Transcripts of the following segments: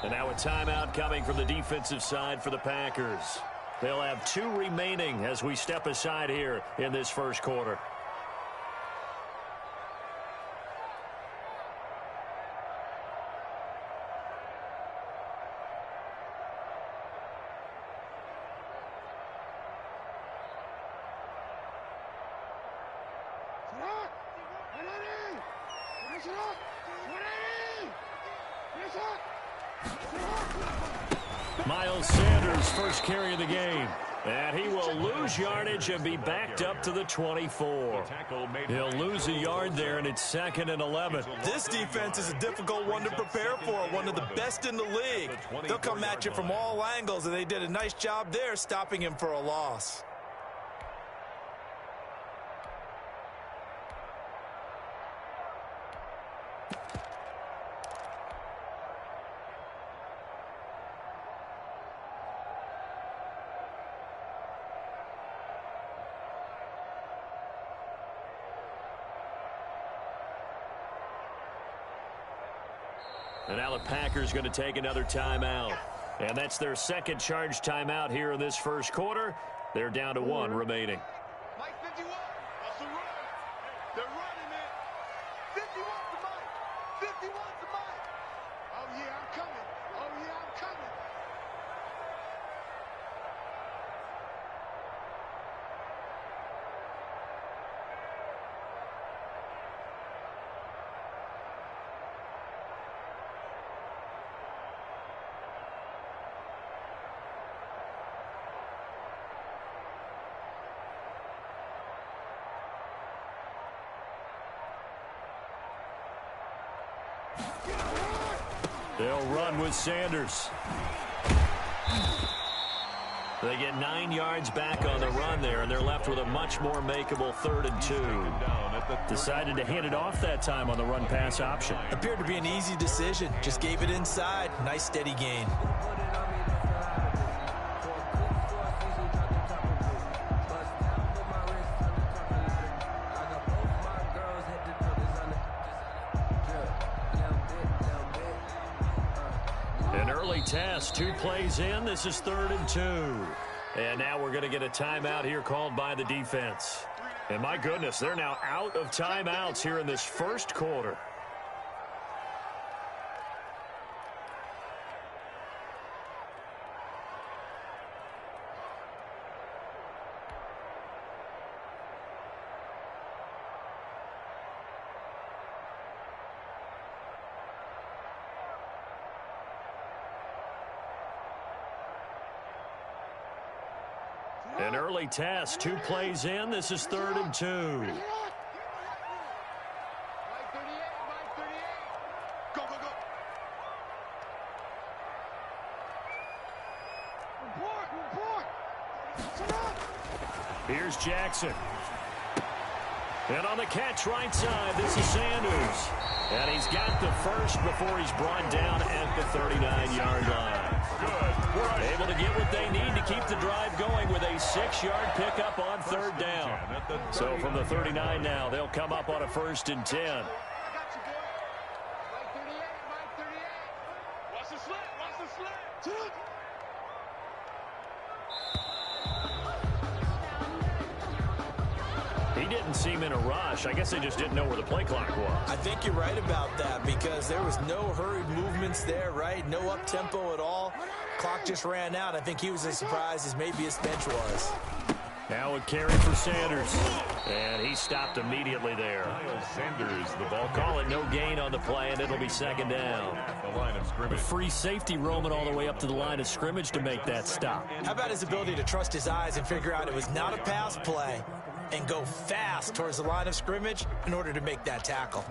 And now a timeout coming from the defensive side for the Packers. They'll have 2 remaining as we step aside here in this first quarter. Miles Sanders, first carry of the game. And he will lose yardage and be backed up to the 24. He'll lose a yard there, and it's 2nd and 11. This defense is a difficult one to prepare for, one of the best in the league. They'll come at you from all angles, and they did a nice job there stopping him for a loss. And now the Packers going to take another timeout. And that's their second charge timeout here in this first quarter. They're down to 1 remaining. Mike 51, that's a run. They're running it. 51's the Mike. 51's the Mike. Oh, yeah, I'm coming. Oh, yeah, I'm coming. They'll run with Sanders. They get 9 yards back on the run there, and they're left with a much more makeable 3rd and 2. Decided to hand it off that time on the run-pass option. Appeared to be an easy decision. Just gave it inside. Nice steady gain. Test, 2 plays in. This is 3rd and 2. And now we're going to get a timeout here called by the defense. And my goodness, they're now out of timeouts here in this first quarter. An early test, 2 plays in. This is 3rd and 2. Mike 38, Mike 38. Go, go, go. Report. Here's Jackson. And on the catch right side, this is Sanders. And he's got the first before he's brought down at the 39-yard line. Able to get what they need to keep the drive going with a 6-yard pickup on 3rd down. So from the 39 now, they'll come up on a 1st and 10. I got you, boy. Mike 38, Mike 38. Watch the slant, watch the slant. He didn't seem in a rush. I guess they just didn't know where the play clock was. I think you're right about that because there was no hurried movements there, right? No up-tempo at all. Clock just ran out. I think he was as surprised as maybe his bench was. Now a carry for Sanders. And he stopped immediately there. Sanders, the ball. Call it no gain on the play, and it'll be 2nd down. The line of scrimmage. A free safety roaming all the way up to the line of scrimmage to make that stop. How about his ability to trust his eyes and figure out it was not a pass play and go fast towards the line of scrimmage in order to make that tackle?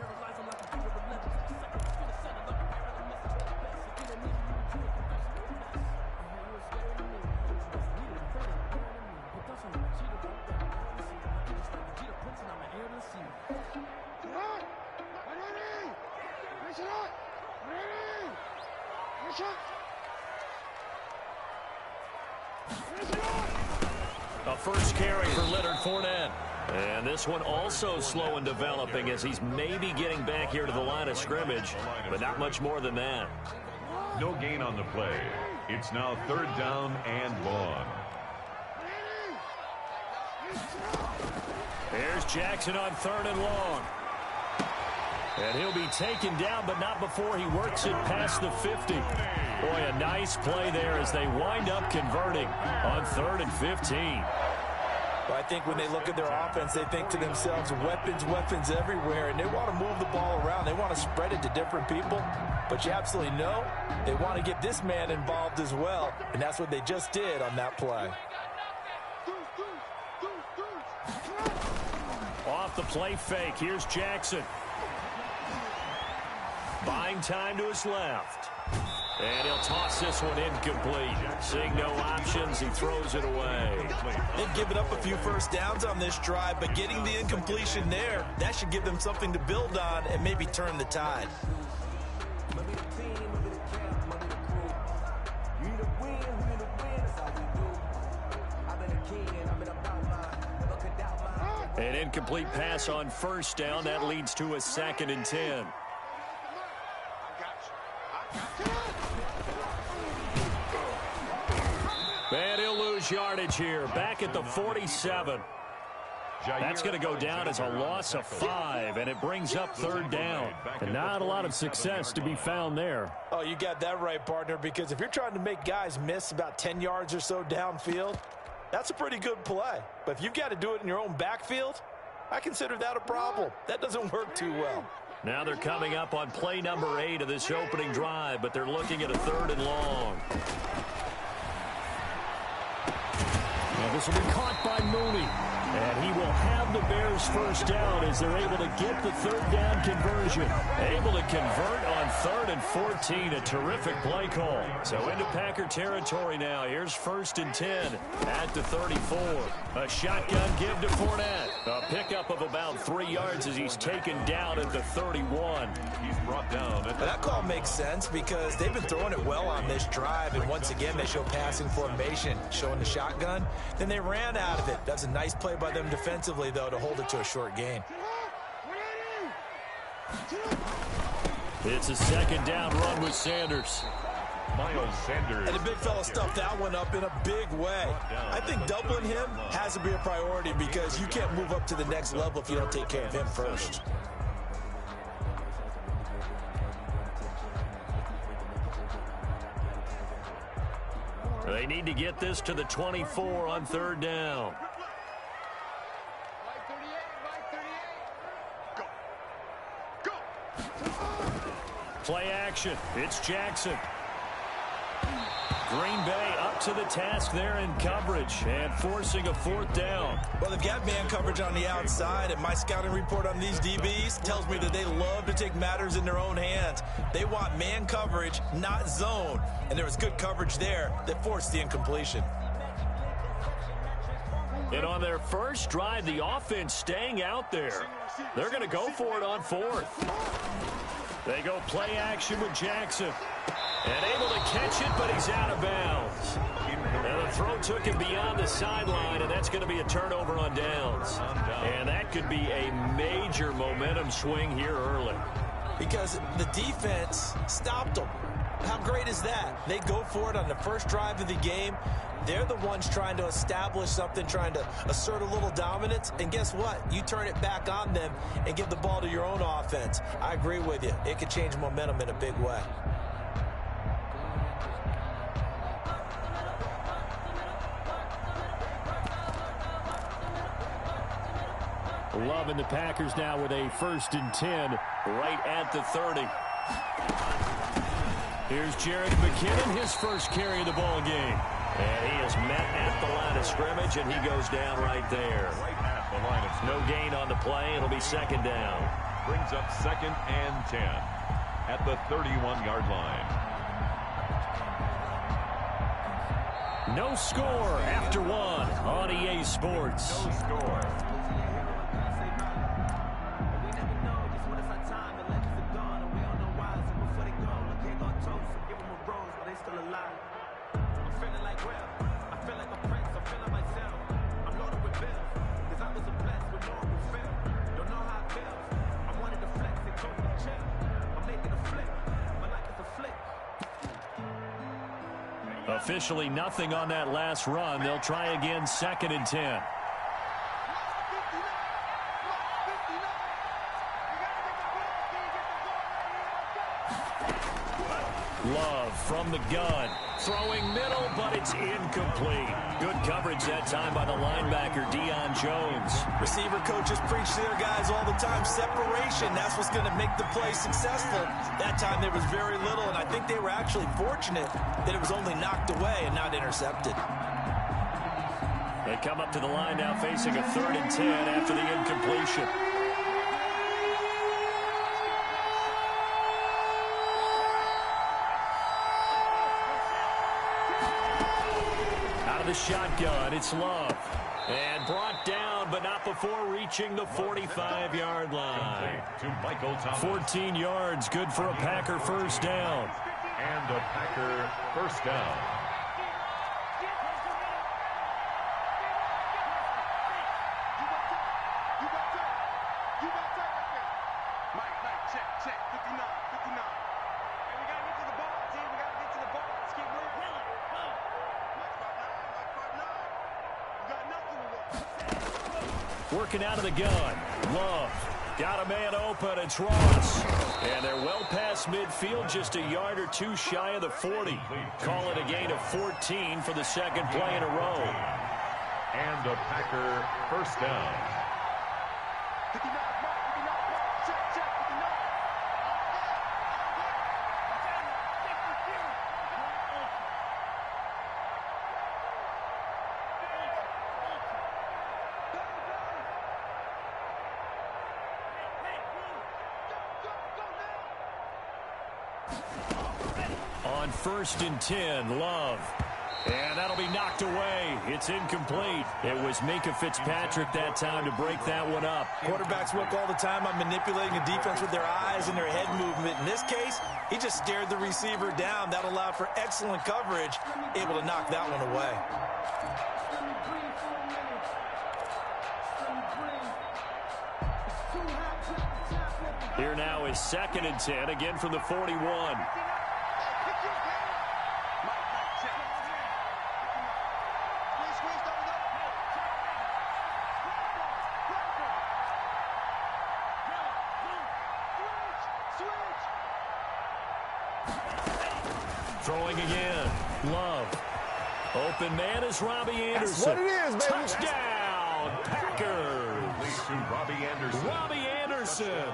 A first carry for Leonard Fournette. And this one also slow in developing as he's maybe getting back here to the line of scrimmage, but not much more than that. No gain on the play. It's now 3rd down and long. There's Jackson on 3rd and long. And he'll be taken down, but not before he works it past the 50. Boy, a nice play there as they wind up converting on 3rd and 15. Well, I think when they look at their offense, they think to themselves, weapons, weapons everywhere, and they want to move the ball around. They want to spread it to different people, but you absolutely know they want to get this man involved as well, and that's what they just did on that play. Off the play fake, here's Jackson. Buying time to his left. And he'll toss this one incomplete. Seeing no options, he throws it away. They've given up a few first downs on this drive, but getting the incompletion there, that should give them something to build on and maybe turn the tide. An incomplete pass on 1st down. That leads to a 2nd and 10. And he'll lose yardage here. Back at the 47. That's going to go down as a loss of 5, and it brings up 3rd down. And not a lot of success to be found there. Oh, you got that right, partner, because if you're trying to make guys miss about 10 yards or so downfield, that's a pretty good play. But if you've got to do it in your own backfield, I consider that a problem. That doesn't work too well. Now they're coming up on play number 8 of this opening drive, but they're looking at a 3rd and long. Now this will be caught by Mooney. And he will have the Bears first down as they're able to get the 3rd down conversion. Able to convert on 3rd and 14. A terrific play call. So into Packer territory now. Here's 1st and 10 at the 34. A shotgun give to Fournette. A pickup of about 3 yards as he's taken down at the 31. He's brought down. That call makes sense because they've been throwing it well on this drive. And once again, they show passing formation, showing the shotgun. Then they ran out of it. That's a nice play by them defensively, though, to hold it to a short gain. It's a 2nd down run with Sanders. Miles Sanders. And the big fella stuffed that one up in a big way. I think doubling him has to be a priority because you can't move up to the next level if you don't take care of him first. They need to get this to the 24 on 3rd down. Play action. It's Jackson. Green Bay up to the task there in coverage and forcing a 4th down. Well, they've got man coverage on the outside, and my scouting report on these DBs tells me that they love to take matters in their own hands. They want man coverage, not zone, and there was good coverage there that forced the incompletion. And on their first drive, the offense staying out there. They're going to go for it on 4th. They go play action with Jackson. And able to catch it, but he's out of bounds. And the throw took him beyond the sideline, and that's going to be a turnover on downs. And that could be a major momentum swing here early. Because the defense stopped them. How great is that? They go for it on the first drive of the game. They're the ones trying to establish something, trying to assert a little dominance. And guess what? You turn it back on them and give the ball to your own offense. I agree with you. It could change momentum in a big way. Loving the Packers now with a 1st and 10 right at the 30. Here's Jared McKinnon, his first carry of the ball game. And he is met at the line of scrimmage, and he goes down right there. Right at the line of No gain on the play. It'll be 2nd down. Brings up 2nd and 10 at the 31-yard line. No score after 1 on EA Sports. No score. Officially nothing on that last run. They'll try again, 2nd and 10. Love from the gun. Throwing middle, but it's incomplete. Good coverage that time by the linebacker, Deion Jones. Receiver coaches preach to their guys all the time. Separation, that's what's going to make the play successful. That time there was very little, and I think they were actually fortunate that it was only knocked away and not intercepted. They come up to the line now facing a 3rd and 10 after the incompletion. The shotgun, it's Love. And brought down, but not before reaching the 45-yard line. 14 yards, good for a Packer first down. And a Packer first down. Check, 59. Hey, we got to get to the ball, team. We got to get to the ball. Let's keep moving. Working out of the gun. Love. Got a man open. It's Ross. And they're well past midfield, just a yard or two shy of the 40. Call it a gain of 14 for the 2nd play in a row. And a Packer first down. 59, check, 59. On 1st and 10, Love. And that'll be knocked away. It's incomplete. It was Minka Fitzpatrick that time to break that one up. Quarterbacks work all the time on manipulating a defense with their eyes and their head movement. In this case, he just stared the receiver down. That allowed for excellent coverage, able to knock that one away. Here now is 2nd and 10, again from the 41. Throwing again. Love. Open man is Robbie Anderson. That's what it is, baby. Touchdown, Packers. To Robbie Anderson. Robbie Anderson.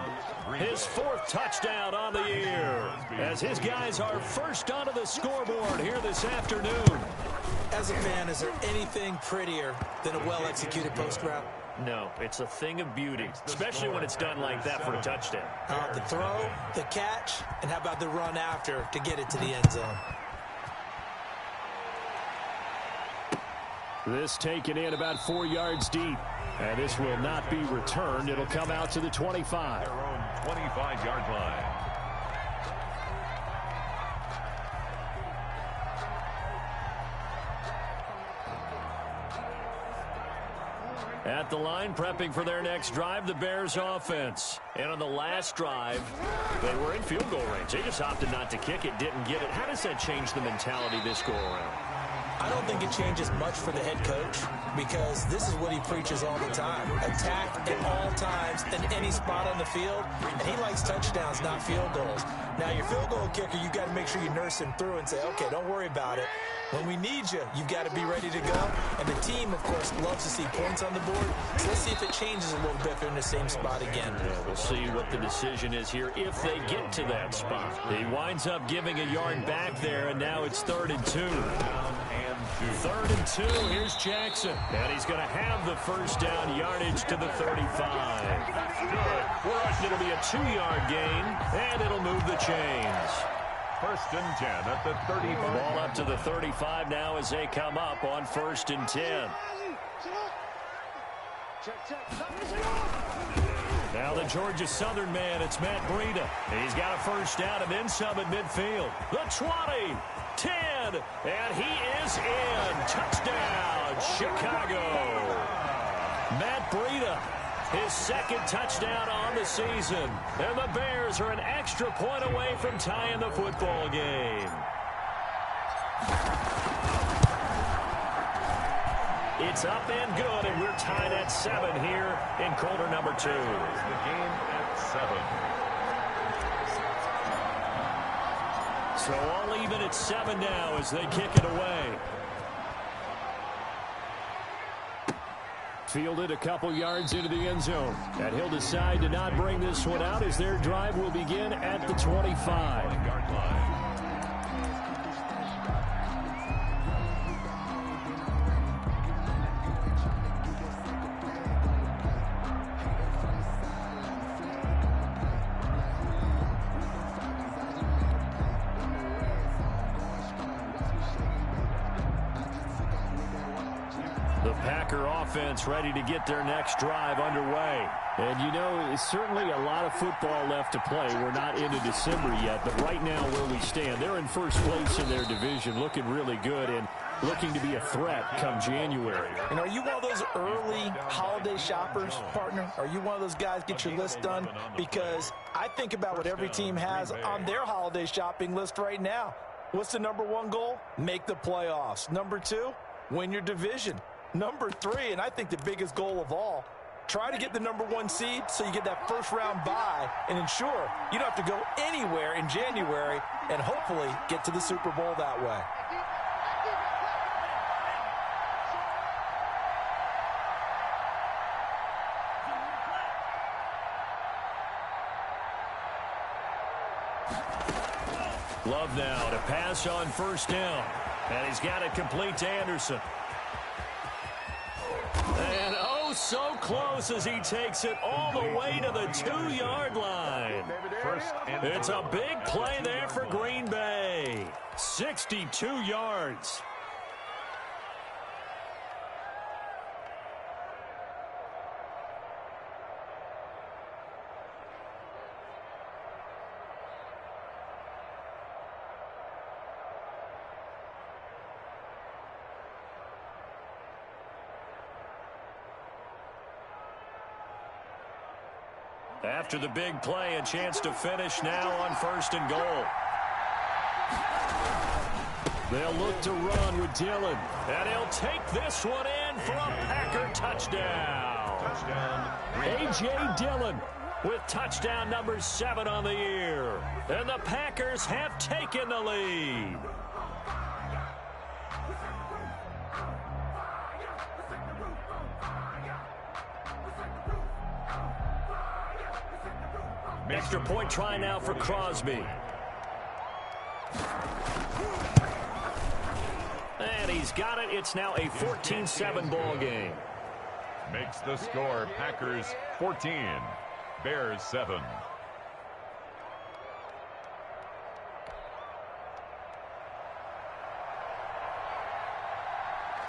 His 4th touchdown on the year. As his guys are first onto the scoreboard here this afternoon. As a fan, is there anything prettier than a well-executed post route? No, it's a thing of beauty, especially when it's done like that for a touchdown. The throw, the catch, and how about the run after to get it to the end zone? This taken in about 4 yards deep. And this will not be returned. It'll come out to the 25. Their own 25-yard line. At the line, prepping for their next drive, the Bears offense. And on the last drive, they were in field goal range. They just opted not to kick it, didn't get it. How does that change the mentality this go around? I don't think it changes much for the head coach because this is what he preaches all the time. Attack at all times in any spot on the field, and he likes touchdowns, not field goals. Now, your field goal kicker, you've got to make sure you nurse him through and say, okay, don't worry about it. When we need you, you've got to be ready to go. And the team, of course, loves to see points on the board. So let's see if it changes a little bit if they're in the same spot again. Yeah, we'll see what the decision is here if they get to that spot. He winds up giving a yard back there, and now it's 3rd and 2. 3rd and 2, here's Jackson. And he's going to have the first down yardage to the 35. Good. It'll be a 2-yard gain, and it'll move the chains. 1st and 10 at the 35. Ball up to the 35 now as they come up on 1st and 10. Now the Georgia Southern man, it's Matt Breida. He's got a first down and then some at midfield. The 20, 10, and he is in. Touchdown, Chicago. Matt Breida, his 2nd touchdown on the season. And the Bears are an extra point away from tying the football game. It's up and good, and we're tied at 7 here in quarter number 2. The game at 7. So all even at 7 now as they kick it away. Fielded a couple yards into the end zone. And he'll decide to not bring this one out as their drive will begin at the 25-yard line. The Packer offense ready to get their next drive underway. And, you know, it's certainly a lot of football left to play. We're not into December yet, but right now where we stand, they're in first place in their division, looking really good and looking to be a threat come January. And are you one of those early holiday shoppers, partner? Are you one of those guys get your list done? Because I think about what every team has on their holiday shopping list right now. What's the number 1 goal? Make the playoffs. Number 2, win your division. Number 3, and I think the biggest goal of all, try to get the number 1 seed so you get that first-round bye and ensure you don't have to go anywhere in January and hopefully get to the Super Bowl that way. Love now to pass on first down. And he's got it complete to Anderson. And oh, so close as he takes it all the way to the 2-yard line. It's a big play there for Green Bay. 62 yards. After the big play, a chance to finish now on 1st and goal. They'll look to run with Dillon. And he'll take this one in for a Packer touchdown. A.J. Dillon with touchdown number 7 on the year. And the Packers have taken the lead. Extra point try now for Crosby. And he's got it. It's now a 14-7 ball game. Makes the score Packers 14, Bears 7.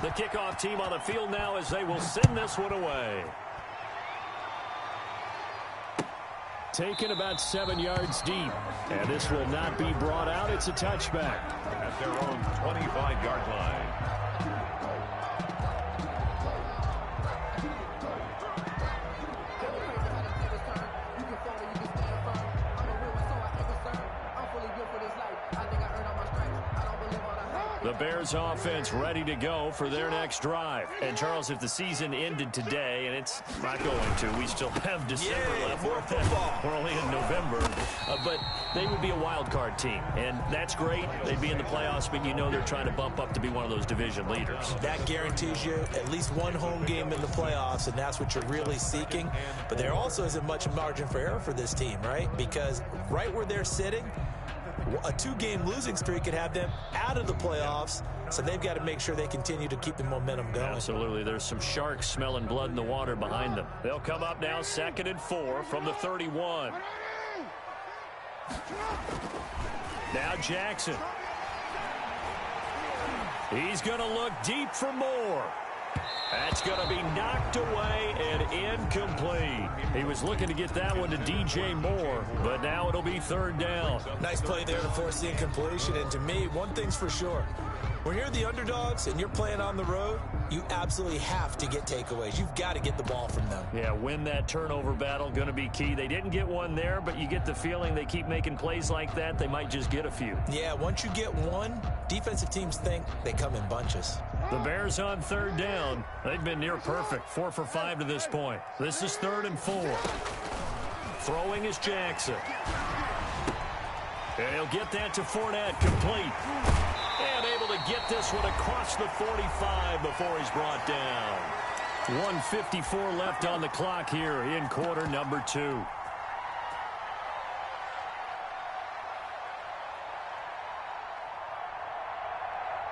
The kickoff team on the field now as they will send this one away. Taken about 7 yards deep. And this will not be brought out. It's a touchback. At their own 25-yard line. The Bears offense ready to go for their next drive. And, Charles, if the season ended today, and it's not going to, we still have December left. More football. We're only in November. But they would be a wild card team. And that's great. They'd be in the playoffs, but you know they're trying to bump up to be one of those division leaders. That guarantees you at least one home game in the playoffs, and that's what you're really seeking. But there also isn't much margin for error for this team, right? Because right where they're sitting, a 2-game losing streak could have them out of the playoffs, so they've got to make sure they continue to keep the momentum going. Absolutely. There's some sharks smelling blood in the water behind them. They'll come up now 2nd and 4 from the 31. Now Jackson. He's going to look deep for more. That's going to be knocked away and incomplete. He was looking to get that one to DJ Moore, but now it'll be 3rd down. Nice play there to force the incompletion. And to me, one thing's for sure. When you're the underdogs and you're playing on the road, you absolutely have to get takeaways. You've got to get the ball from them. Yeah, win that turnover battle, going to be key. They didn't get one there, but you get the feeling they keep making plays like that, they might just get a few. Yeah, once you get one, defensive teams think they come in bunches. The Bears on third down. They've been near perfect, 4 for 5 to this point. This is 3rd and 4. Throwing is Jackson. And he'll get that to Fournette, complete. And able to get this one across the 45 before he's brought down. 1:54 left on the clock here in quarter number 2.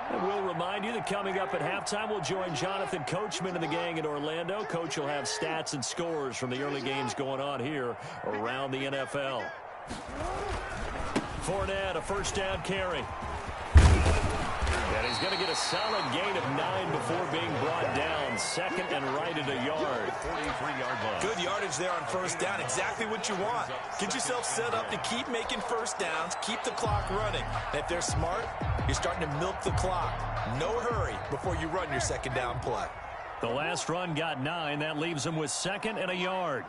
And we'll remind you that coming up at halftime, we'll join Jonathan Coachman and the gang in Orlando. Coach will have stats and scores from the early games going on here around the NFL. Fournette, a first down carry. And he's going to get a solid gain of 9 before being brought down. Second and right at a yard. 43-yard line. Good yardage there on first down. Exactly what you want. Get yourself set up to keep making first downs, keep the clock running. And if they're smart, you're starting to milk the clock. No hurry before you run your second down play. The last run got 9. That leaves him with 2nd and a yard.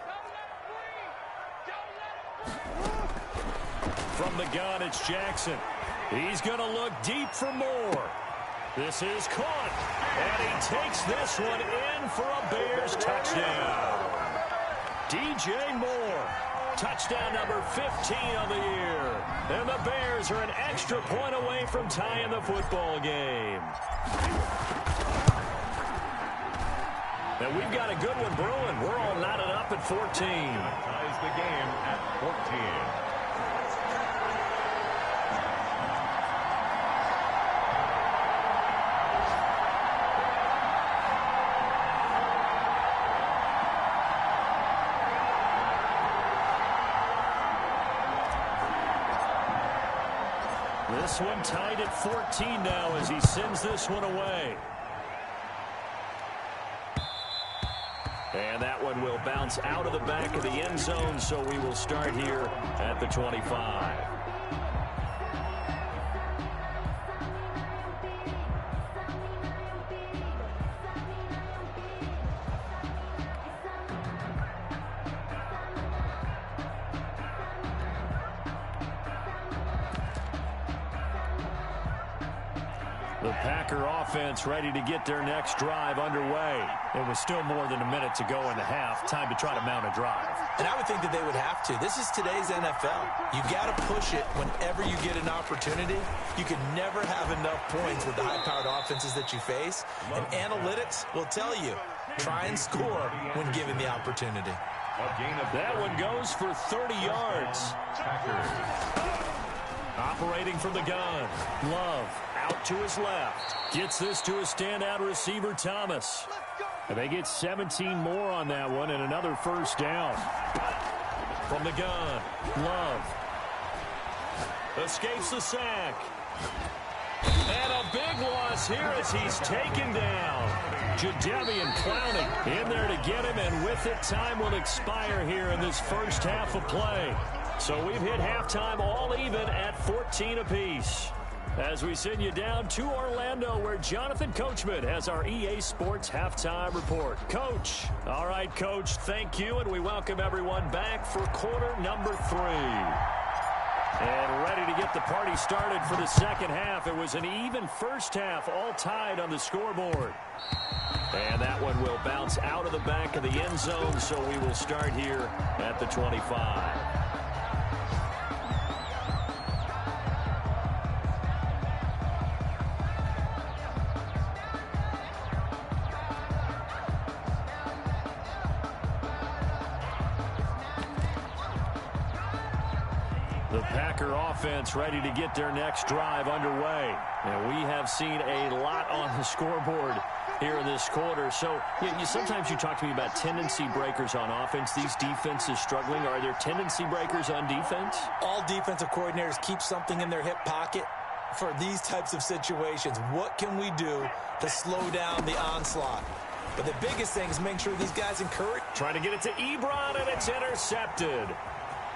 From the gun, it's Jackson. He's going to look deep for more. This is caught. And he takes this one in for a Bears touchdown. DJ Moore. Touchdown number 15 of the year. And the Bears are an extra point away from tying the football game. And we've got a good one brewing. We're all knotted up at 14. Ties the game at 14. This one tied at 14 now as he sends this one away. And that one will bounce out of the back of the end zone, so we will start here at the 25. The Packer offense ready to get their next drive underway. It was still more than a minute to go in the half. Time to try to mount a drive. And I would think that they would have to. This is today's NFL. You got to push it whenever you get an opportunity. You can never have enough points with the high-powered offenses that you face. And analytics will tell you, try and score when given the opportunity. That one goes for 30 yards. Operating from the gun. Love out to his left. Gets this to a standout receiver, Thomas. And they get 17 more on that one and another first down. From the gun. Love. Escapes the sack. And a big loss here as he's taken down. Jadeveon Clowney in there to get him, and with it, time will expire here in this first half of play. So we've hit halftime all even at 14 apiece. As we send you down to Orlando, where Jonathan Coachman has our EA Sports halftime report. Coach. All right, Coach, thank you, and we welcome everyone back for quarter number 3. And ready to get the party started for the second half. It was an even first half, all tied on the scoreboard. And that one will bounce out of the back of the end zone, so we will start here at the 25. The Packer offense ready to get their next drive underway. And we have seen a lot on the scoreboard here in this quarter. So sometimes you talk to me about tendency breakers on offense. These defenses struggling. Are there tendency breakers on defense? All defensive coordinators keep something in their hip pocket for these types of situations. What can we do to slow down the onslaught? But the biggest thing is make sure these guys encourage. Trying to get it to Ebron, and it's intercepted.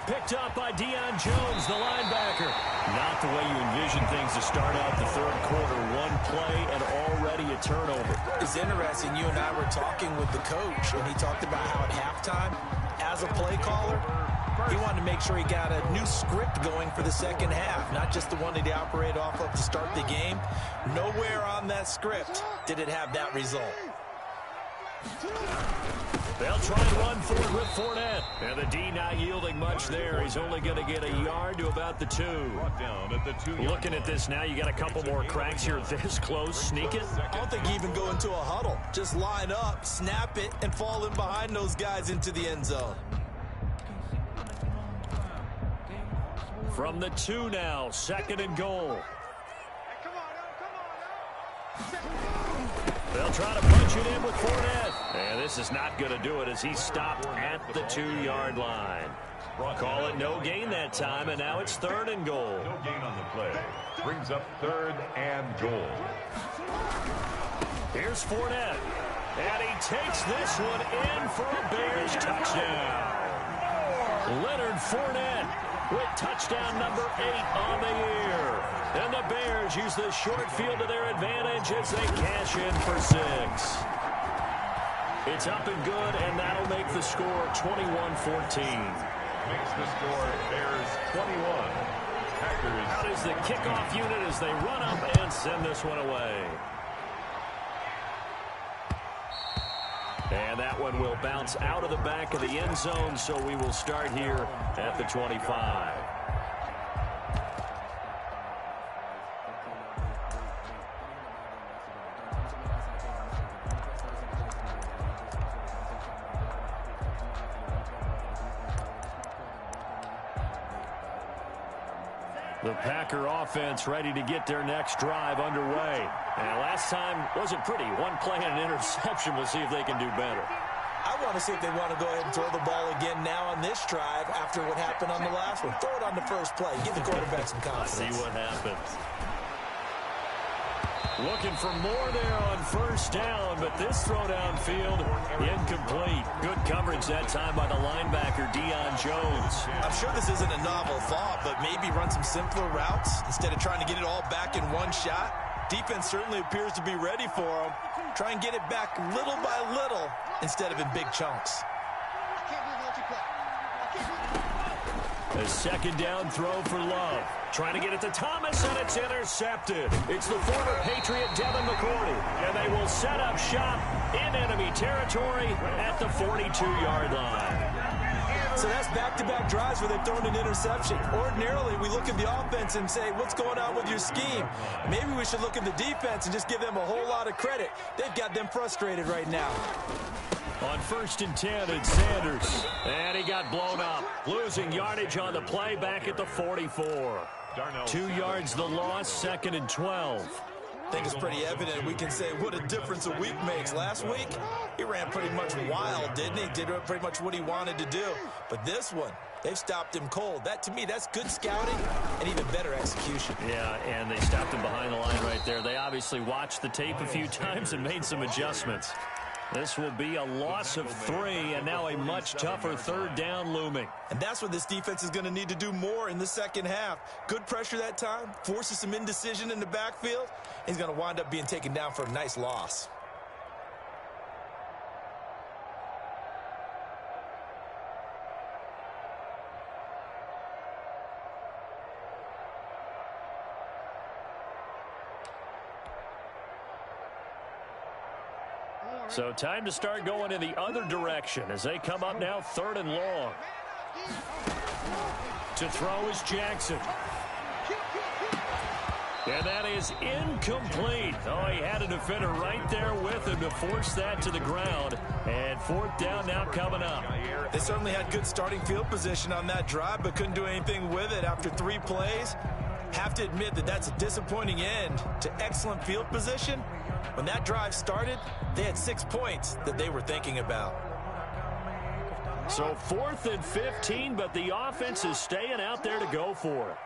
Picked up by Deion Jones, the linebacker. Not the way you envision things to start out the third quarter. One play and already a turnover. It's interesting. You and I were talking with the coach, and he talked about how at halftime, as a play caller, he wanted to make sure he got a new script going for the second half, not just the one that he operated off of to start the game. Nowhere on that script did it have that result. They'll try and run forward with Fournette. And the D not yielding much there. He's only going to get a yard to about the 2. Down at the 2. Looking at this now, you got a couple more cracks here this close. Sneak it. I don't think you even go into a huddle. Just line up, snap it, and fall in behind those guys into the end zone. From the 2 now, 2nd and goal. They'll try to punch it in with Fournette. And this is not going to do it as he's stopped at the 2-yard line. Call it no gain that time, and now it's 3rd and goal. No gain on the play. Brings up 3rd and goal. Here's Fournette. And he takes this one in for a Bears touchdown. Leonard Fournette with touchdown number 8 on the year. And the Bears use the short field to their advantage as they cash in for 6. It's up and good, and that'll make the score 21-14. Makes the score Bears 21. Packers. Out is the kickoff unit as they run up and send this one away. And that one will bounce out of the back of the end zone, so we will start here at the 25. The Packer offense ready to get their next drive underway. And last time wasn't pretty. One play and an interception. We'll see if they can do better. I want to see if they want to go ahead and throw the ball again now on this drive after what happened on the last one. Throw it on the first play. Give the quarterback some confidence. See what happens. Looking for more there on first down, but this throw downfield incomplete. Good coverage that time by the linebacker, Deion Jones. I'm sure this isn't a novel thought, but maybe run some simpler routes instead of trying to get it all back in one shot. Defense certainly appears to be ready for him. Try and get it back little by little instead of in big chunks. A second down throw for Love. Trying to get it to Thomas, and it's intercepted. It's the former Patriot Devin McCourty, and they will set up shop in enemy territory at the 42-yard line. So that's back-to-back drives where they've thrown an interception. Ordinarily, we look at the offense and say, what's going on with your scheme? Maybe we should look at the defense and just give them a whole lot of credit. They've got them frustrated right now. On 1st and 10, it's Sanders. And he got blown up. Losing yardage on the play back at the 44. 2 yards the loss, 2nd and 12. I think it's pretty evident. We can say what a difference a week makes. Last week, he ran pretty much wild, didn't he? Did pretty much what he wanted to do. But this one, they've stopped him cold. That, to me, that's good scouting and even better execution. Yeah, and they stopped him behind the line right there. They obviously watched the tape a few times and made some adjustments. This will be a loss of 3, and now a much tougher 3rd down looming. And that's what this defense is going to need to do more in the second half. Good pressure that time, forces some indecision in the backfield. He's going to wind up being taken down for a nice loss. So time to start going in the other direction as they come up now 3rd and long. To throw is Jackson. And that is incomplete. Oh, he had a defender right there with him to force that to the ground. And 4th down now coming up. They certainly had good starting field position on that drive, but couldn't do anything with it after 3 plays. Have to admit that that's a disappointing end to excellent field position. When that drive started, they had 6 points that they were thinking about. So 4th and 15, but the offense is staying out there to go for it.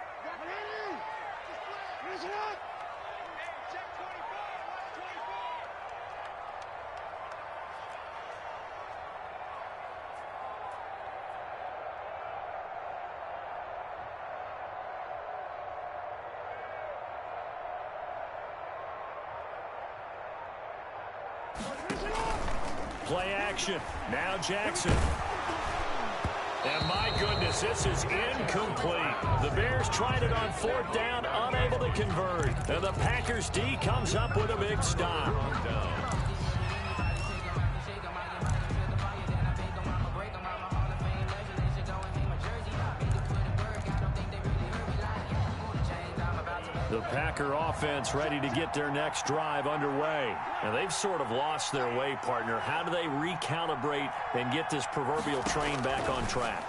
Play action. Now Jackson. And my goodness, this is incomplete. The Bears tried it on 4th down, unable to convert. And the Packers D comes up with a big stop. The Packer offense ready to get their next drive underway. And they've sort of lost their way, partner. How do they recalibrate and get this proverbial train back on track?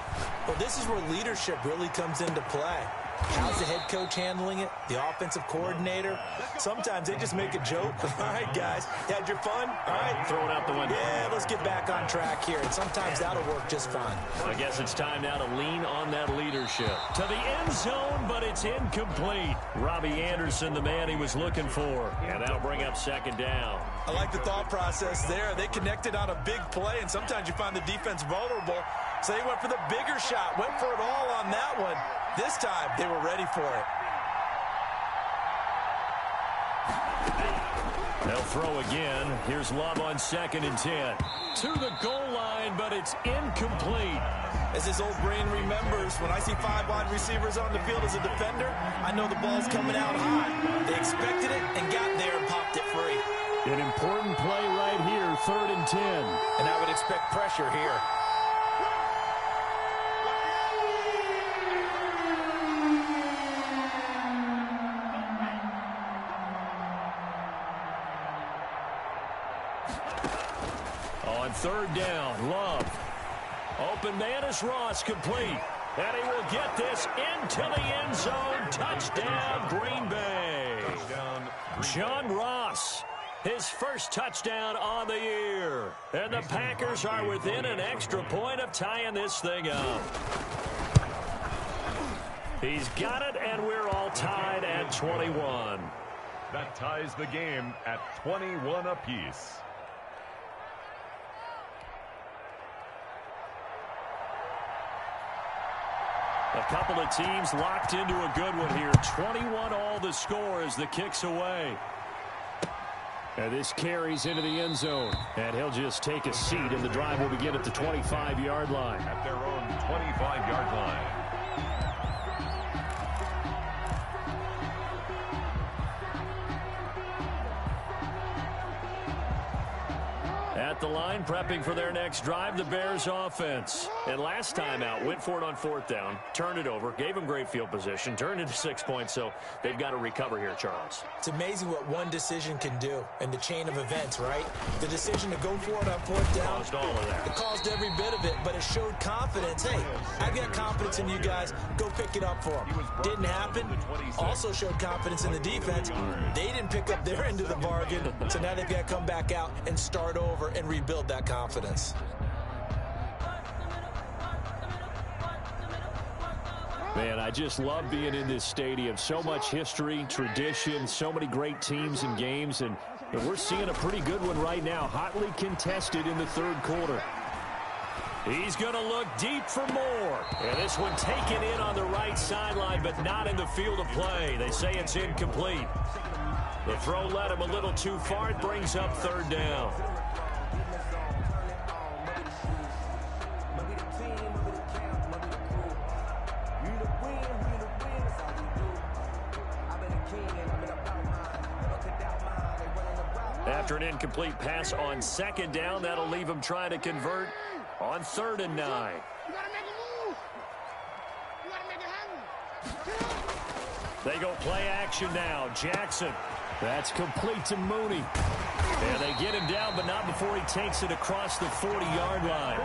Well, this is where leadership really comes into play. How's the head coach handling it? The offensive coordinator? Sometimes they just make a joke. All right, guys, you had your fun? All right. Throw it out the window. Yeah, let's get back on track here. And sometimes that'll work just fine. I guess it's time now to lean on that leadership. To the end zone, but it's incomplete. Robbie Anderson, the man he was looking for. And that'll bring up 2nd down. I like the thought process there. They connected on a big play, and sometimes you find the defense vulnerable. So they went for the bigger shot, went for it all on that one. This time, they were ready for it. They'll throw again. Here's Love on 2nd and 10. To the goal line, but it's incomplete. As this old brain remembers, when I see 5 wide receivers on the field as a defender, I know the ball's coming out high. They expected it and got there and popped it free. An important play right here, 3rd and 10. And I would expect pressure here. On 3rd down, Love. Open man is Ross, complete. And he will get this into the end zone. Touchdown, Green Bay. John Ross, his first touchdown on the year. And the Packers are within an extra point of tying this thing up. He's got it, and we're all tied at 21. That ties the game at 21 apiece. A couple of teams locked into a good one here. 21 all the score as the kick's away. And this carries into the end zone. And he'll just take a seat, and the drive will begin at the 25-yard line. At their own 25-yard line. At the line, prepping for their next drive, the Bears offense. And last time out, went for it on 4th down, turned it over, gave them great field position, turned into 6 points, so they've got to recover here, Charles. It's amazing what one decision can do in the chain of events, right? The decision to go for it on 4th down. Caused all of that. It caused every bit of it, but it showed confidence. Hey, I've got confidence in you guys. Go pick it up for them. Didn't happen. Also showed confidence in the defense. They didn't pick up their end of the bargain, so now they've got to come back out and start over and rebuild that confidence. Man, I just love being in this stadium. So much history, tradition, so many great teams and games, and we're seeing a pretty good one right now, hotly contested in the 3rd quarter. He's going to look deep for more. And this one taken in on the right sideline, but not in the field of play. They say it's incomplete. The throw led him a little too far. It brings up 3rd down. After an incomplete pass on 2nd down, that'll leave him trying to convert on 3rd and 9. You gotta make a move. You gotta make it happen. They go play action now. Jackson. That's complete to Mooney. And they get him down, but not before he takes it across the 40-yard line.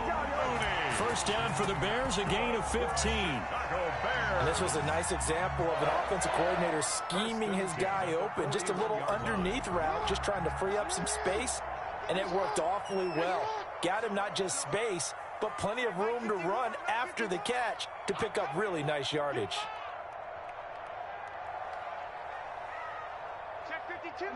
First down for the Bears, a gain of 15. And this was a nice example of an offensive coordinator scheming his guy open. Just a little underneath route, just trying to free up some space, and it worked awfully well. Got him not just space, but plenty of room to run after the catch to pick up really nice yardage. Check 52.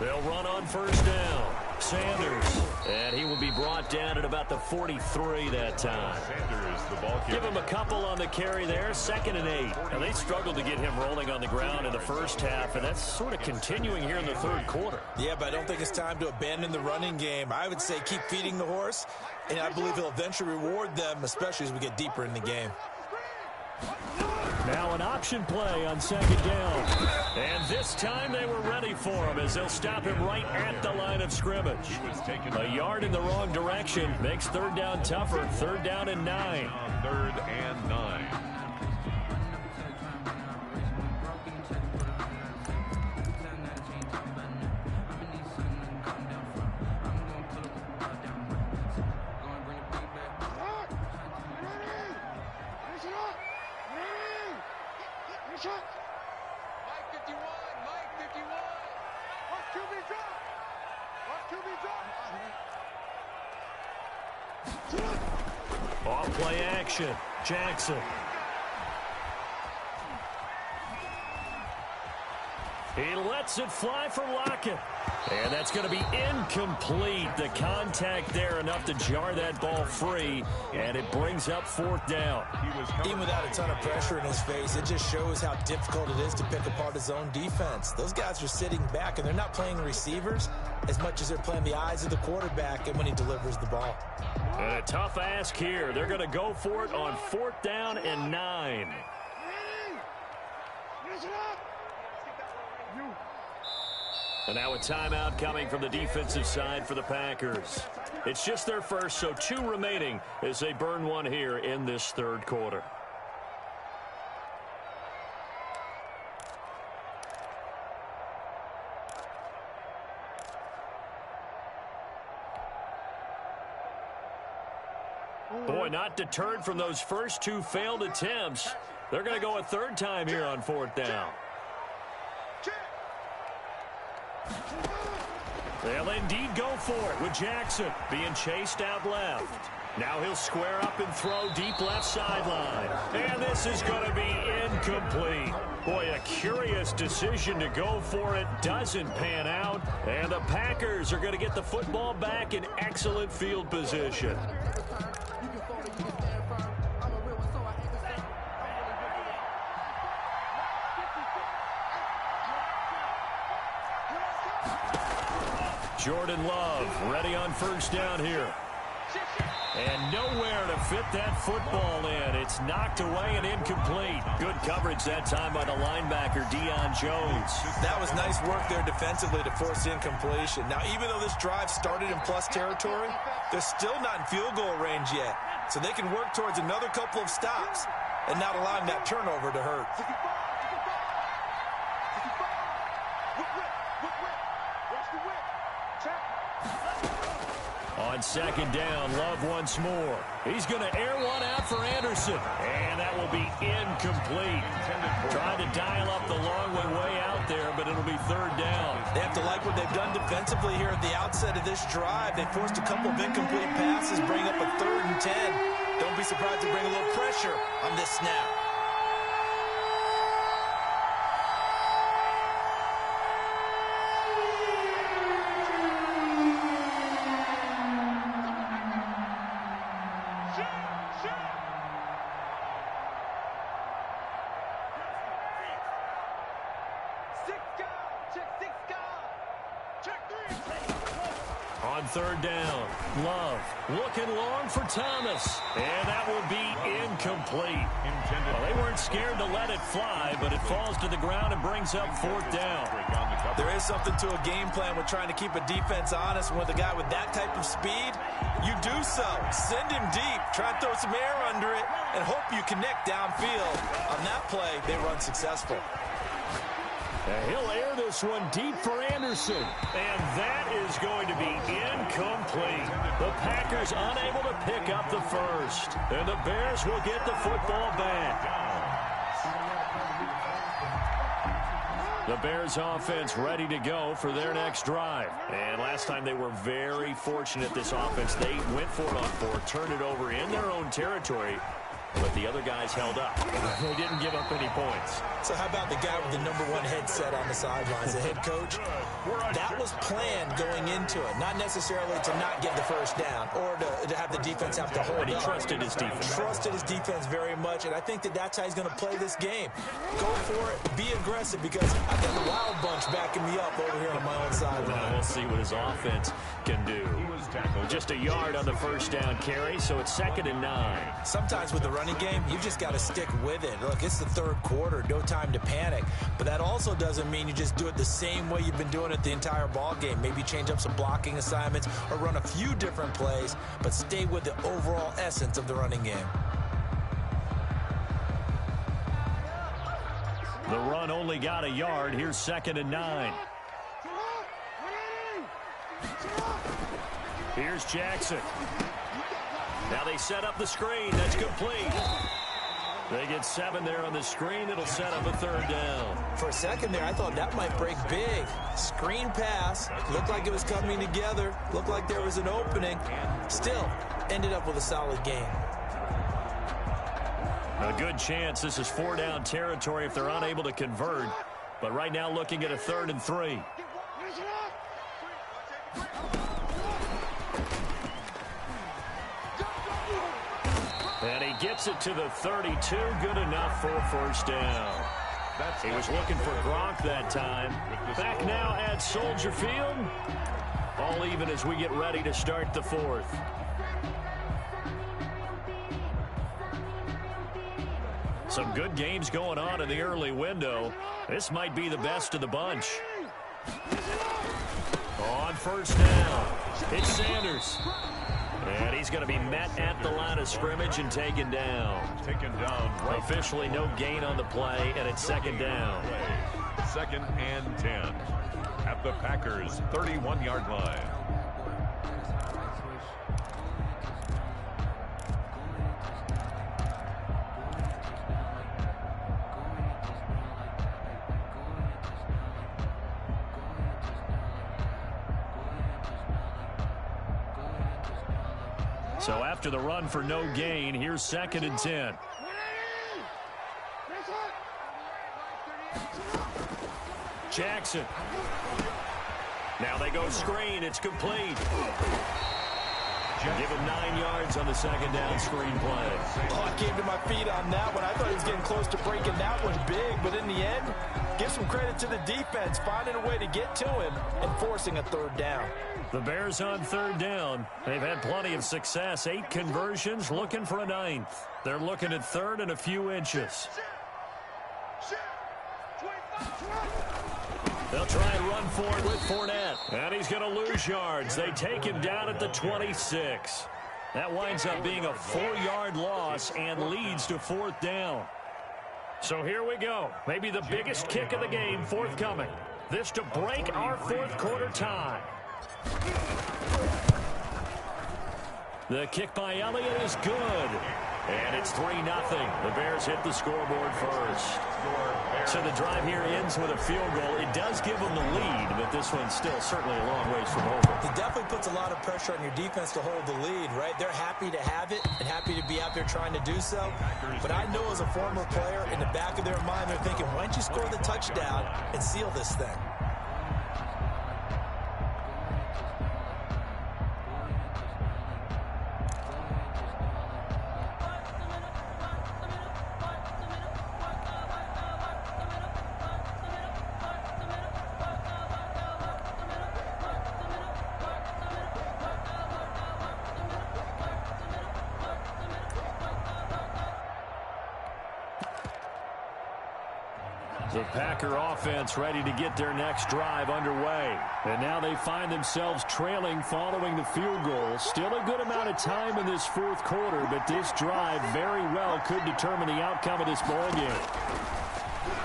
They'll run on first down. Sanders. And he will be brought down at about the 43 that time. Sanders, the ball carrier. Give him a couple on the carry there, 2nd and 8. Now, they struggled to get him rolling on the ground in the first half, and that's sort of continuing here in the third quarter. Yeah, but I don't think it's time to abandon the running game. I would say keep feeding the horse, and I believe he'll eventually reward them, especially as we get deeper in the game. Now an option play on 2nd down. And this time they were ready for him as they'll stop him right at the line of scrimmage. A yard in the wrong direction makes 3rd down tougher. 3rd down and 9. 3rd and 9. Off play action. Jackson. He lets it fly for Lockett. And that's going to be incomplete. The contact there enough to jar that ball free. And it brings up 4th down. Even without a ton of pressure in his face, it just shows how difficult it is to pick apart his own defense. Those guys are sitting back, and they're not playing receivers as much as they're playing the eyes of the quarterback and when he delivers the ball. And a tough ask here. They're going to go for it on 4th down and 9. And now a timeout coming from the defensive side for the Packers. It's just their first, so 2 remaining as they burn one here in this 3rd quarter. Boy, not deterred from those first 2 failed attempts. They're going to go a 3rd time here on 4th down. They'll indeed go for it with Jackson being chased out left. Now he'll square up and throw deep left sideline. And this is going to be incomplete. Boy, a curious decision to go for it. Doesn't pan out. And the Packers are going to get the football back in excellent field position. Jordan Love ready on 1st down here. And nowhere to fit that football in. It's knocked away and incomplete. Good coverage that time by the linebacker, Deion Jones. That was nice work there defensively to force the incompletion. Now, even though this drive started in plus territory, they're still not in field goal range yet. So they can work towards another couple of stops and not allowing that turnover to hurt. On 2nd down, Love once more. He's going to air one out for Anderson. And that will be incomplete. Trying to dial up the long way out there, but it'll be 3rd down. They have to like what they've done defensively here at the outset of this drive. They forced a couple of incomplete passes, bring up a 3rd and 10. Don't be surprised to bring a little pressure on this snap. On 3rd down, Love looking long for Thomas. And that will be incomplete. Well, they weren't scared to let it fly, but it falls to the ground and brings up 4th down. There is something to a game plan with trying to keep a defense honest. And with a guy with that type of speed, you do so. Send him deep. Try and throw some air under it and hope you connect downfield. On that play, they run successful. And he'll air this one deep for Anderson. And that is going to be incomplete. The Packers unable to pick up the first. And the Bears will get the football back. The Bears offense ready to go for their next drive. And last time they were very fortunate, this offense. They went for it on 4, turned it over in their own territory. but the other guys held up. They didn't give up any points. So how about the guy with the #1 headset on the sidelines, the head coach? That was planned going into it, not necessarily to not get the first down or to have the defense have to hold But he up. trusted his defense. Trusted his defense very much, and I think that's how he's going to play this game. Go for it, be aggressive, because I've got the wild bunch backing me up over here on my own sideline. We'll see what his offense can do. Just a yard on the first down carry, so it's 2nd and 9. Sometimes with the running game, you've just got to stick with it. Look, it's the 3rd quarter, no time to panic. But that also doesn't mean you just do it the same way you've been doing it the entire ball game. Maybe change up some blocking assignments or run a few different plays, but stay with the overall essence of the running game. The run only got a yard. Here's 2nd and 9. Here's Jackson. Now they set up the screen. That's complete. They get 7 there on the screen. It'll set up a 3rd down. For a second there, I thought that might break big. Screen pass. Looked like it was coming together. Looked like there was an opening. Still, ended up with a solid game. A good chance this is 4-down territory if they're unable to convert. But right now looking at a 3rd and 3. And he gets it to the 32. Good enough for a 1st down. He was looking for Gronk that time. Back now at Soldier Field. All even as we get ready to start the 4th. Some good games going on in the early window. This might be the best of the bunch. On 1st down, it's Sanders. And he's going to be met at the line of scrimmage and taken down. Right. Officially no gain on the play, and it's 2nd down. 2nd and 10 at the Packers' 31-yard line. So after the run for no gain, here's 2nd and 10. Jackson. Now they go screen. It's complete. Give him 9 yards on the 2nd down screen play. Oh, I came to my feet on that one. I thought he was getting close to breaking that one big, but in the end, give some credit to the defense, finding a way to get to him and forcing a 3rd down. The Bears on 3rd down. They've had plenty of success. 8 conversions, looking for a 9th. They're looking at 3rd and a few inches. They'll try and run for it with Fournette. And he's going to lose yards. They take him down at the 26. That winds up being a 4-yard loss and leads to 4th down. So here we go. Maybe the biggest kick of the game forthcoming. This to break our 4th quarter tie. The kick by Elliott is good. And it's 3-0. The Bears hit the scoreboard first. So the drive here ends with a field goal. It does give them the lead, but this one's still certainly a long ways from over. It definitely puts a lot of pressure on your defense to hold the lead, right? They're happy to have it and happy to be out there trying to do so. But I know as a former player, in the back of their mind, they're thinking, why don't you score the touchdown and seal this thing? The Packer offense ready to get their next drive underway. And now they find themselves trailing following the field goal. Still a good amount of time in this 4th quarter, but this drive very well could determine the outcome of this ball game.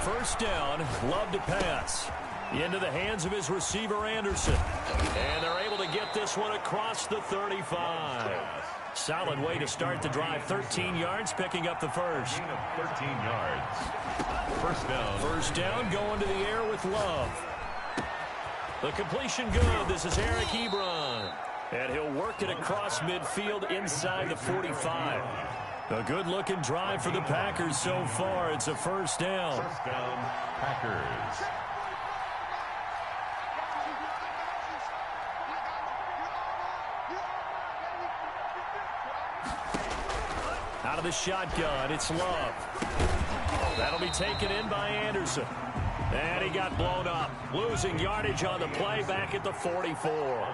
1st down, Love to pass. Into the hands of his receiver, Anderson. And they're able to get this one across the 35. Solid way to start the drive. 13 yards, picking up the first. 13 yards. 1st down. 1st down, going to the air with Love. The completion good. This is Eric Ebron. And he'll work it across midfield inside the 45. A good-looking drive for the Packers so far. It's a first down. First down, Packers. Out of the shotgun, it's Love. That'll be taken in by Anderson. And he got blown up, losing yardage on the play back at the 44.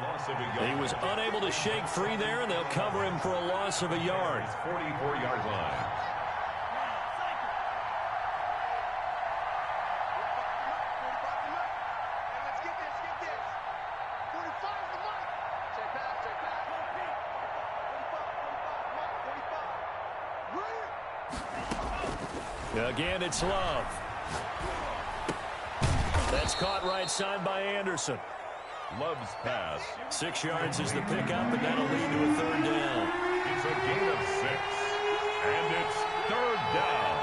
He was unable to shake free there, and they'll cover him for a loss of a yard. 44-yard line. Again, it's Love. That's caught right side by Anderson. Love's pass. 6 yards is the pickup, and that'll lead to a third down. It's a gain of 6. And it's third down.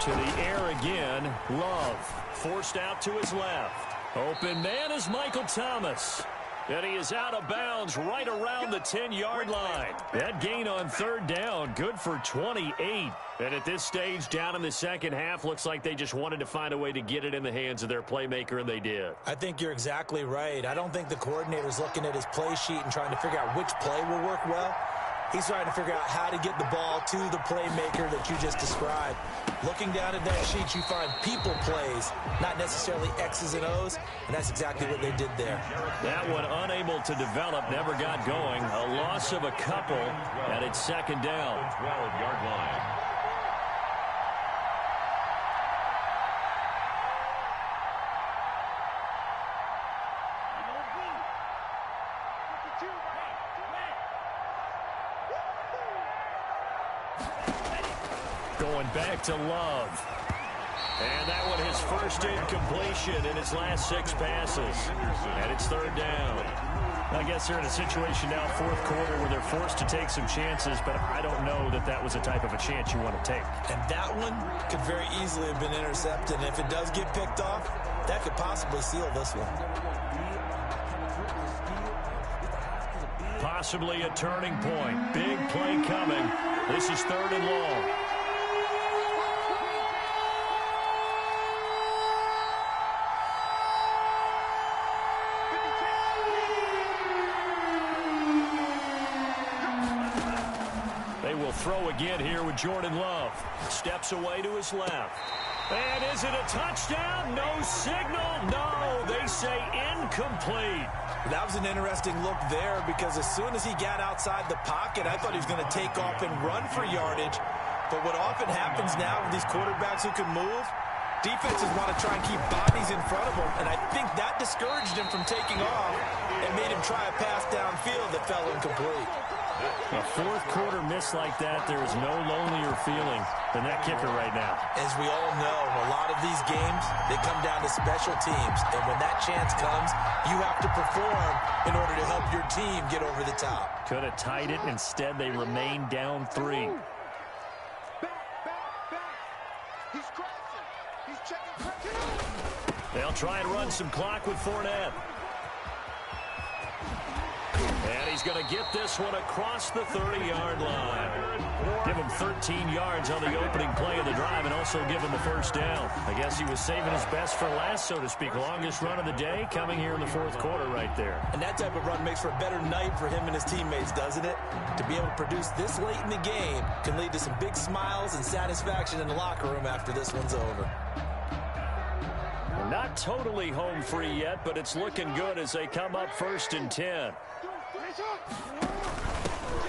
To the air again, Love. Forced out to his left. Open man is Michael Thomas. And he is out of bounds right around the 10-yard line. That gain on third down, good for 28. And at this stage, down in the second half, looks like they just wanted to find a way to get it in the hands of their playmaker, and they did. I think you're exactly right. I don't think the coordinator's looking at his play sheet and trying to figure out which play will work well. He's trying to figure out how to get the ball to the playmaker that you just described. Looking down at that sheet, you find people plays, not necessarily X's and O's, and that's exactly what they did there. That one unable to develop, never got going. A loss of a couple, and it's second down. 12-yard line. Going back to Love. And that one his first incompletion in his last 6 passes. And it's third down. I guess they're in a situation now, fourth quarter, where they're forced to take some chances, but I don't know that that was a type of a chance you want to take. And that one could very easily have been intercepted. And if it does get picked off, that could possibly seal this one. Possibly a turning point. Big play coming. This is third and long. Throw again here with Jordan Love. Steps away to his left. And is it a touchdown? No signal. No, they say incomplete. That was an interesting look there because as soon as he got outside the pocket, I thought he was going to take off and run for yardage. But what often happens now with these quarterbacks who can move, defenses want to try and keep bodies in front of them, and I think that discouraged him from taking off and made him try a pass downfield that fell incomplete. A fourth quarter miss like that, there is no lonelier feeling than that kicker right now. As we all know, a lot of these games, they come down to special teams, and when that chance comes, you have to perform in order to help your team get over the top. Could have tied it. Instead, they remain down 3. He's crossing. He's checking pressure. They'll try and run some clock with Fournette. And he's going to get this one across the 30-yard line. Give him 13 yards on the opening play of the drive and also give him the first down. I guess he was saving his best for last, so to speak. Longest run of the day coming here in the fourth quarter right there. And that type of run makes for a better night for him and his teammates, doesn't it? To be able to produce this late in the game can lead to some big smiles and satisfaction in the locker room after this one's over. Not totally home free yet, but it's looking good as they come up 1st and 10.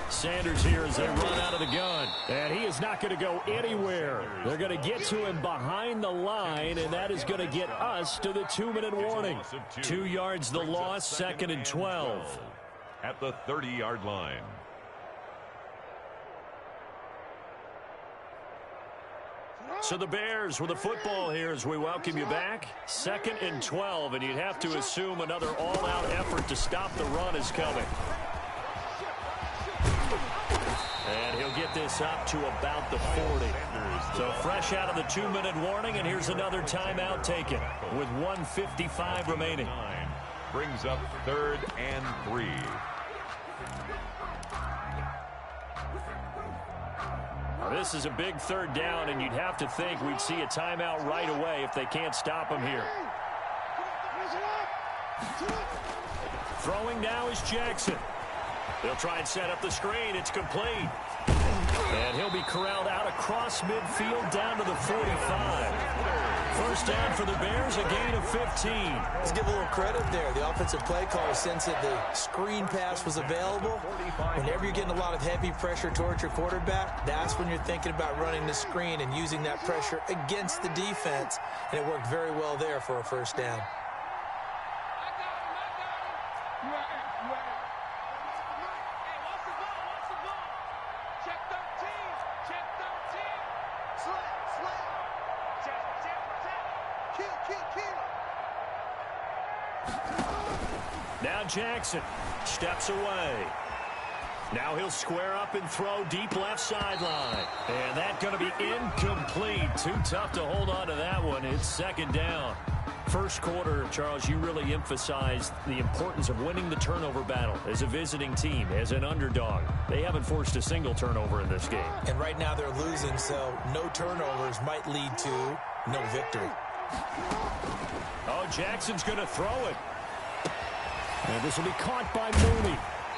Sanders here as they run out of the gun. And he is not going to go anywhere. They're going to get to him behind the line, and that is going to get us to the 2-minute warning. 2 yards the loss, 2nd and 12. At the 30-yard line. So the Bears with the football here as we welcome you back. 2nd and 12, and you'd have to assume another all-out effort to stop the run is coming. And he'll get this up to about the 40. So fresh out of the 2-minute warning, and here's another timeout taken with 1:55 remaining. Brings up 3rd and 3. Well, this is a big third down, and you'd have to think we'd see a timeout right away if they can't stop him here. Throwing now is Jackson. They'll try and set up the screen. It's complete. And he'll be corralled out across midfield down to the 45. First down for the Bears, a gain of 15. Let's give a little credit there. The offensive play caller, since the screen pass was available, whenever you're getting a lot of heavy pressure towards your quarterback, that's when you're thinking about running the screen and using that pressure against the defense. And it worked very well there for a first down. Now Jackson steps away. Now he'll square up and throw deep left sideline. And that's going to be incomplete. Too tough to hold on to that one. It's second down. First quarter, Charles, you really emphasized the importance of winning the turnover battle as a visiting team, as an underdog. They haven't forced a single turnover in this game. And right now they're losing, so no turnovers might lead to no victory. Oh, Jackson's going to throw it. And this will be caught by Mooney.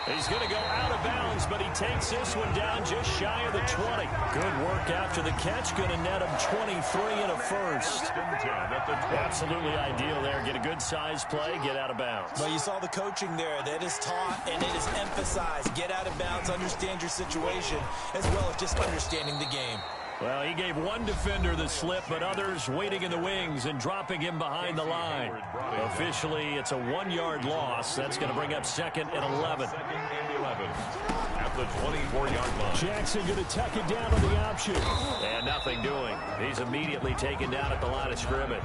He's going to go out of bounds, but he takes this one down just shy of the 20. Good work after the catch. Going to net him 23 and a first. Absolutely ideal there. Get a good size play, get out of bounds. Well, you saw the coaching there. That is taught and it is emphasized. Get out of bounds, understand your situation, as well as just understanding the game. Well, he gave one defender the slip, but others waiting in the wings and dropping him behind the line. Officially, it's a 1-yard loss. That's going to bring up second and 11. Second and 11 at the 24-yard line. Jackson going to tuck it down on the option. And nothing doing. He's immediately taken down at the line of scrimmage.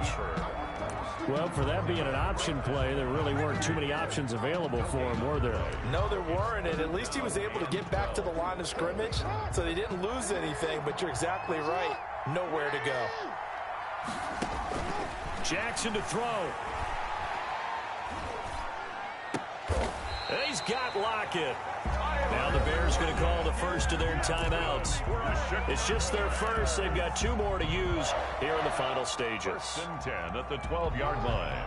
Well, for that being an option play, there really weren't too many options available for him, were there? No, there weren't, and at least he was able to get back to the line of scrimmage, so they didn't lose anything, but you're exactly right. Nowhere to go. Jackson to throw. He's got Lockett. Now the Bears going to call the first of their timeouts. It's just their first. They've got 2 more to use here in the final stages. First and 10 at the 12-yard line.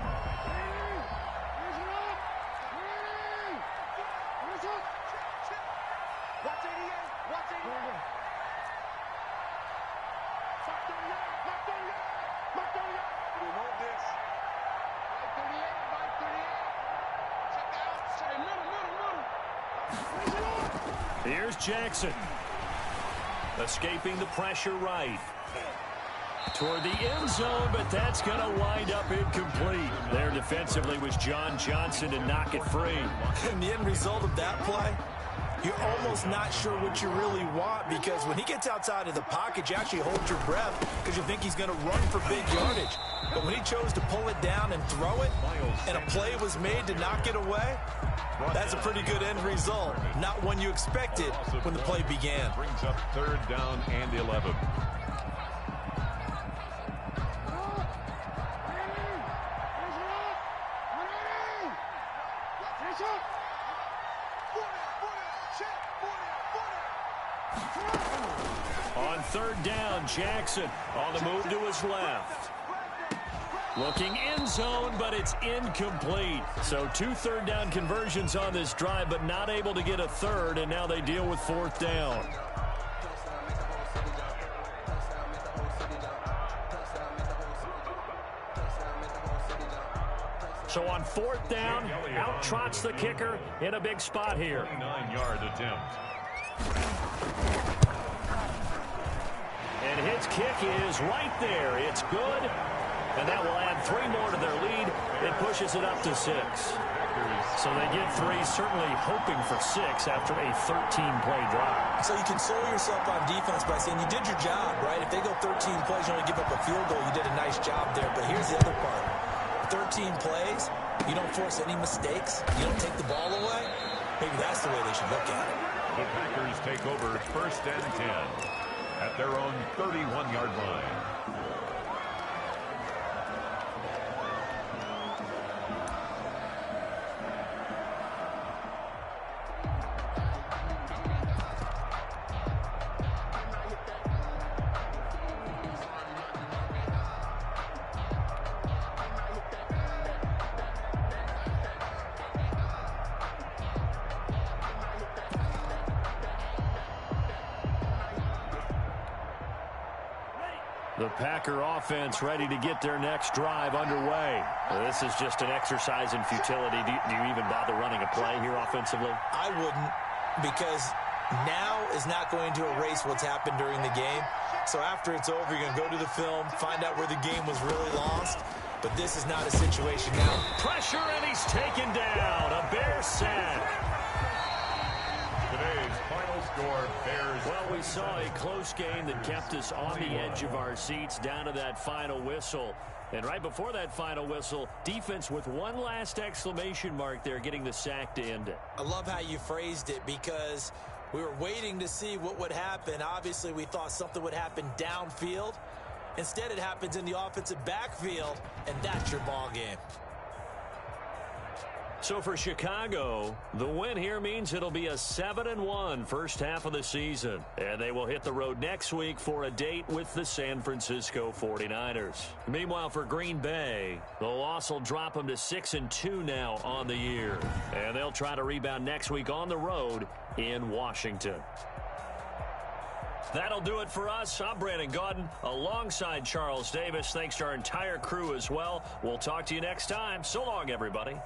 Here's Jackson. Escaping the pressure right. Toward the end zone, but that's going to wind up incomplete. There defensively was John Johnson to knock it free. And the end result of that play, you're almost not sure what you really want, because when he gets outside of the pocket, you actually hold your breath because you think he's going to run for big yardage. But when he chose to pull it down and throw it, and a play was made to knock it away, that's a pretty good end result. Not one you expected when the play began. Brings up third down and 11. On third down, Jackson on the move to his left. Looking end zone, but it's incomplete. So 2 third-down conversions on this drive, but not able to get a third, and now they deal with fourth down. So on fourth down, out trots the kicker in a big spot here. 9-yard attempt. And his kick is right there. It's good. And that will add 3 more to their lead. It pushes it up to 6. So they get 3, certainly hoping for 6 after a 13-play drive. So you console yourself on defense by saying you did your job, right? If they go 13 plays, you only give up a field goal, you did a nice job there. But here's the other part. 13 plays, you don't force any mistakes, you don't take the ball away. Maybe that's the way they should look at it. The Packers take over first and 10 at their own 31-yard line. The Packer offense ready to get their next drive underway. This is just an exercise in futility. Do you even bother running a play here offensively? I wouldn't, because now is not going to erase what's happened during the game. So after it's over, you're going to go to the film, find out where the game was really lost. But this is not a situation now. Pressure, and he's taken down. A Bear sack. Today's final score, Bears. Well, we saw a close game that kept us on the edge of our seats down to that final whistle. And right before that final whistle, defense with one last exclamation mark there, getting the sack to end it. I love how you phrased it, because we were waiting to see what would happen. Obviously, we thought something would happen downfield. Instead, it happens in the offensive backfield, and that's your ball game. So for Chicago, the win here means it'll be a 7-1 first half of the season. And they will hit the road next week for a date with the San Francisco 49ers. Meanwhile, for Green Bay, the loss will drop them to 6-2 now on the year. And they'll try to rebound next week on the road in Washington. That'll do it for us. I'm Brandon Gaudin alongside Charles Davis. Thanks to our entire crew as well. We'll talk to you next time. So long, everybody.